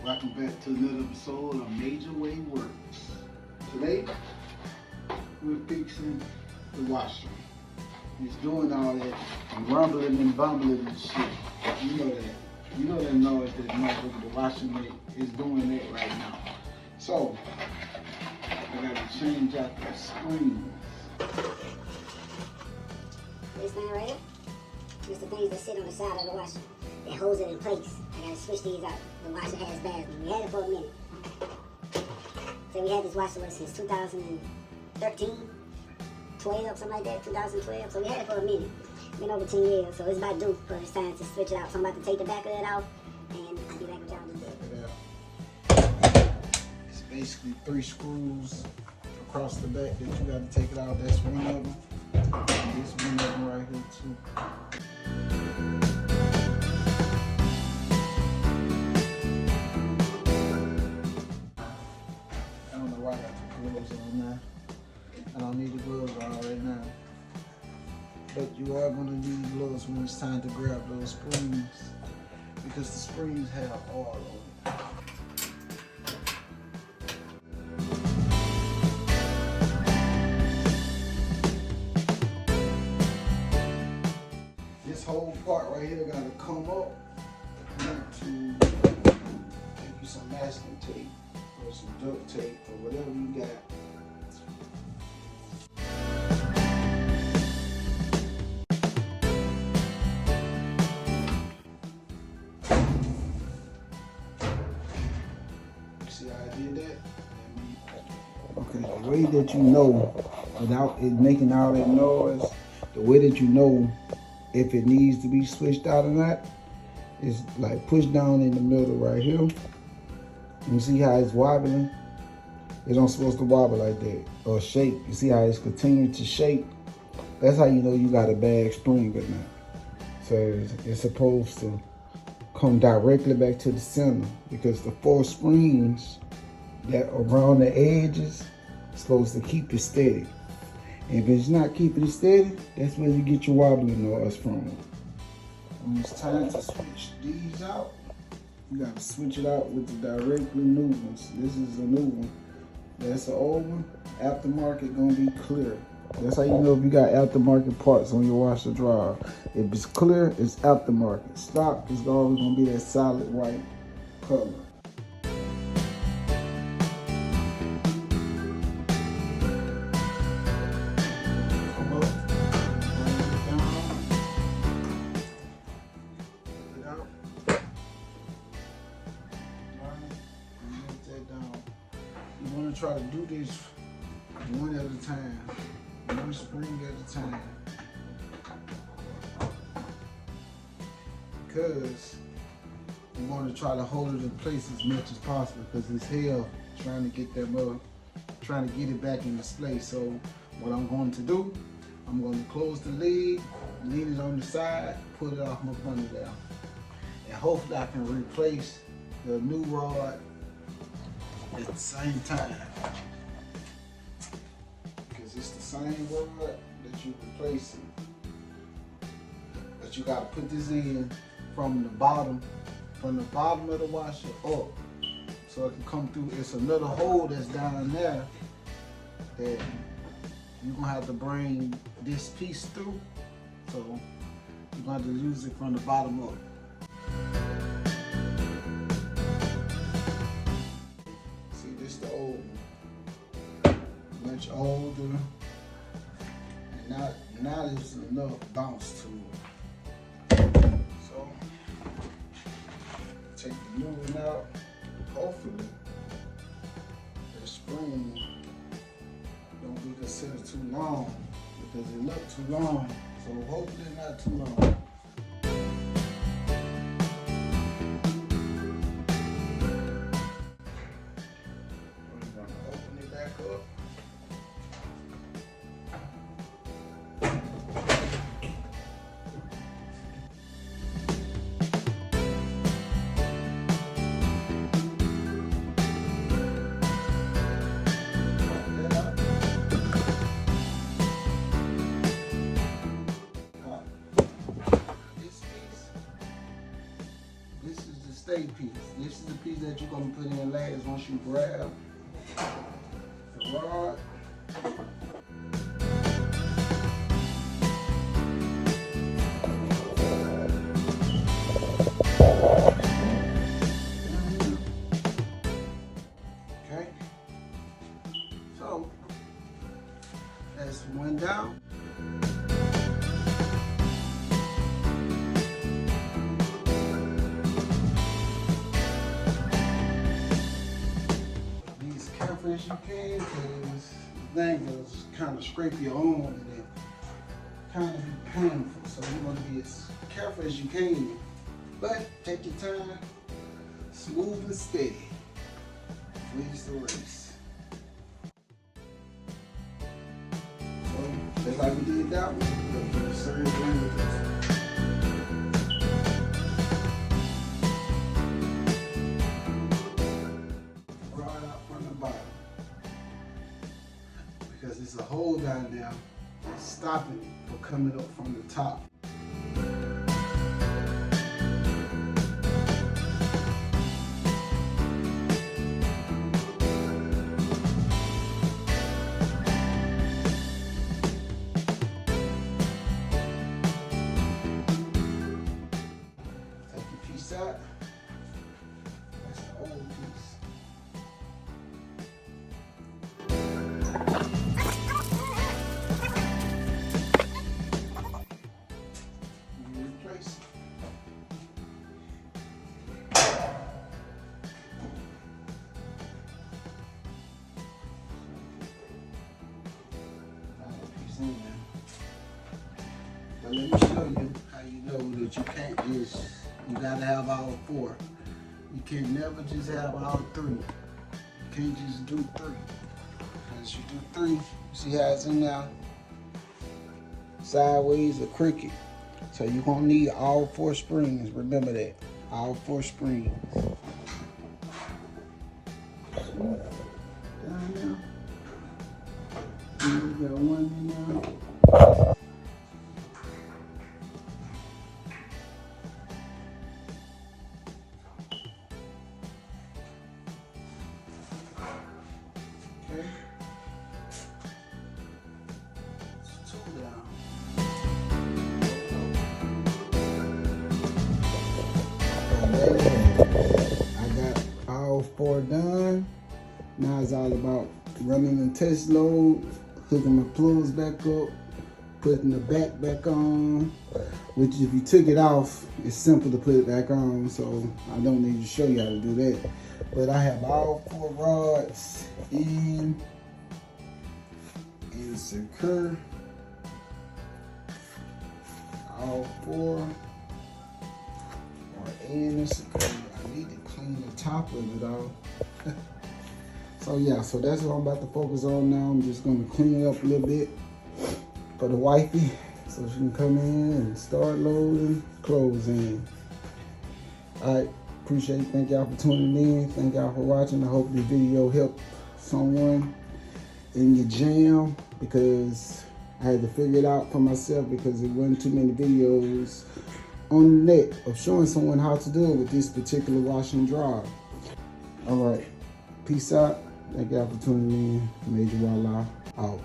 Welcome back to another episode of Major Way Works. Today, we're fixing the washer. It's doing all that rumbling and bumbling and shit. You know that. You know that noise that motherfucker the washing make is doing that right now. So, I gotta change out the screens. This thing right here, it's the things that sit on the side of the washer that holds it in place. I gotta switch these out. The washer has batteries. We had it for a minute. So we had this washer since 2013, 12, something like that, 2012. So we had it for a minute. Been over 10 years, so it's about due for it's time to switch it out. So I'm about to take the back of it off, and I'll be back with y'all in a bit. It's basically 3 screws across the back that you gotta take it out. That's one of them. And this one of them right here too. I don't know why I got the gloves on now. I don't need the gloves on right now. But you are going to need gloves when it's time to grab those springs, because the springs have oil on them. This whole part right here got to come up. You need to take you some masking tape or some duct tape or whatever you got. See how I did that? Okay, the way that you know, without it making all that noise, the way that you know if it needs to be switched out or not is like push down in the middle right here. You see how it's wobbling? It's not supposed to wobble like that or shake. You see how it's continuing to shake? That's how you know you got a bad spring or not. So it's supposed to come directly back to the center, because the 4 springs that are around the edges are supposed to keep it steady. And if it's not keeping it steady, that's where you get your wobbling noise from. When it's time to switch these out, you gotta switch it out with the directly new ones. This is a new one. That's an old one. Aftermarket gonna be clear. That's how you know if you got aftermarket parts on your washer dryer. If it's clear, it's aftermarket. Stock is always gonna be that solid white color. Come up, bring it down, lift it out, and lift that down. You wanna try to do this one at a time. One spring at a time, because you want to try to hold it in place as much as possible, because it's hell trying to get that mother, trying to get it back in its place. So what I'm going to do, I'm going to close the lid, lean it on the side, put it off my bunny down, and hopefully I can replace the new rod at the same time. It's the same rod that you're replacing, but you got to put this in from the bottom of the washer up, so it can come through. It's another hole that's down there that you're gonna have to bring this piece through, so you're gonna have to use it from the bottom up. See, this is the old one. Much older, and now there's enough bounce to it. So take the new one out. Hopefully the spring don't be considered too long, because it looked too long. So hopefully not too long. We're gonna open it back up. stay piece. This is the piece that you're gonna put in last once you grab the rod. Okay. So that's one down. Be as careful as you can, because the thing will kind of scrape your arm and then kind of be painful. So you want to be as careful as you can, but take your time, smooth and steady. Wins the race. So just like we did that one, we're going to serve one with this. Rod out from the bottom, because it's a hole down there that's stopping it from coming up from the top. Take your piece out. That's the old piece. Replace it. Another piece in there. But let me show you how you know that you can't just, you gotta have all four. You can never just have all three. You can't just do three. Because you do three, you see how it's in there? Sideways or crooked. So you're gonna need all four springs. Remember that. All four springs. Down there. And we got one in there. Okay. It's two down. I got all four done. Now it's all about running the test load, hooking my plugs back up, putting the back on, which if you took it off, it's simple to put it back on, so I don't need to show you how to do that. But I have all four rods in and secure. All four are in and secure. I need to clean the top of it off. So yeah, so that's what I'm about to focus on now. I'm just gonna clean it up a little bit for the wifey so she can come in and start loading clothes in. All right, appreciate it. Thank y'all for tuning in. Thank y'all for watching. I hope this video helped someone in your jam, because I had to figure it out for myself, because there wasn't too many videos on the net of showing someone how to do it with this particular wash and dry. All right, peace out. Thank y'all for tuning in. Major Walla out.